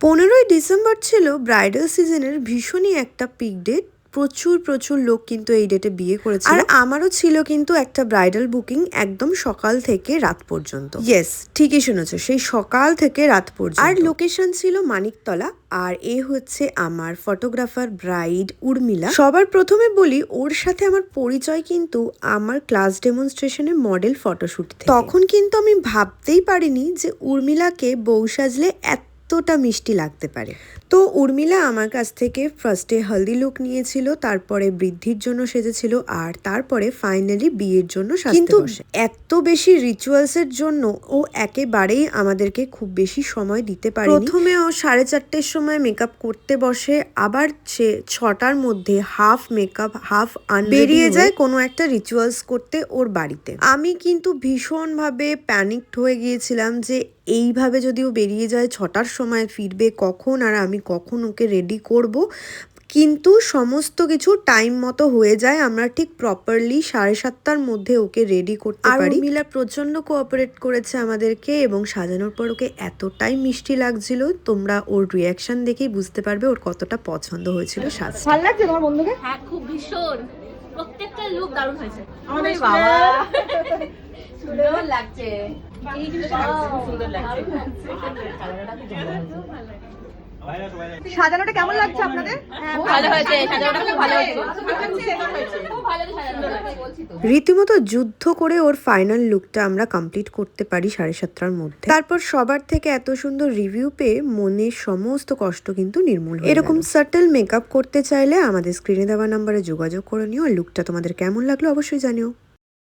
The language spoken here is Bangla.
15ই ডিসেম্বর ছিল ব্রাইডাল সিজনের ভীষণই একটা পিক ডেট। প্রচুর লোক কিন্তু এই ডেটে বিয়ে করেছে, আর আমারও ছিল কিন্তু একটা ব্রাইডাল বুকিং একদম সকাল থেকে রাত পর্যন্ত। ইয়েস, ঠিকই শুনেছো, সেই সকাল থেকে রাত পর্যন্ত। আর লোকেশন ছিল মানিকতলা। আর এ হচ্ছে আমার ফটোগ্রাফার ব্রাইড উর্মিলা। সবার প্রথমে বলি, ওর সাথে আমার পরিচয় কিন্তু আমার ক্লাস ডেমনস্ট্রেশনে মডেল ফটোশুট থেকে। তখন কিন্তু আমি ভাবতেই পারিনি যে উর্মিলাকে বউ সাজলে এতটা মিষ্টি লাগতে পারে। তো উর্মিলা আমার কাছ থেকে ফার্স্টে হলদি লুক নিয়েছিল, তারপরে বৃদ্ধির জন্য সেজেছিল, আর তারপরে ফাইনালি বিয়ের জন্য সাজতে বসে। এত বেশি রিচুয়ালসের জন্য ও একেবারেই আমাদেরকে খুব বেশি সময় দিতে পারে। প্রথমে ও 4:30-র সময় মেকআপ করতে বসে, আবার সে 6টার মধ্যে হাফ মেকআপ হাফ বেরিয়ে যায় কোনো একটা রিচুয়ালস করতে ওর বাড়িতে। আমি কিন্তু ভীষণভাবে প্যানিকড হয়ে গিয়েছিলাম যে এইভাবে যদি ও বেরিয়ে যায়, 6টার সময় ফিরবে কখন, আর আমি কখন ওকে রেডি করব। কিন্তু সমস্ত কিছু টাইম মতো হয়ে যায়, আমরা ঠিক প্রপারলি 7:30টার মধ্যে ওকে রেডি করতে পারি। আর উর্মিলা প্রচন্ড কোঅপারেট করেছে আমাদেরকে, এবং সাজানোর পর ওকে এতটাই মিষ্টি লাগছিল, তোমরা ওর রিয়াকশন দেখেই বুঝতে পারবে ওর কতটা পছন্দ হয়েছিল সাজটা। ভালো লাগছে তোমার বন্ধুকে? হ্যাঁ, খুব ভীষণ, প্রত্যেকটা লুক দারুণ হয়েছে। আমাদের বাবা সুন্দর লাগছে, এই জিনিসটা সুন্দর লাগছে। সাজানোটা কেমন লাগছে আপনাদের? ভালো হয়েছে, সাজানোটা খুব ভালো হয়েছে, খুব ভালো সাজানো। রীতিমতো যুদ্ধ করে ওর ফাইনাল লুকটা আমরা কমপ্লিট করতে পারি 7:30টার মধ্যে। তারপর সবার থেকে এত সুন্দর রিভিউ পেয়ে মনের সমস্ত কষ্ট কিন্তু নির্মূল হয়ে গেল। এরকম সাটল মেকআপ করতে চাইলে আমাদের স্ক্রিনে দেওয়া নাম্বারে যোগাযোগ করে নিও। আর লুকটা তোমাদের কেমন লাগলো অবশ্যই জানিও।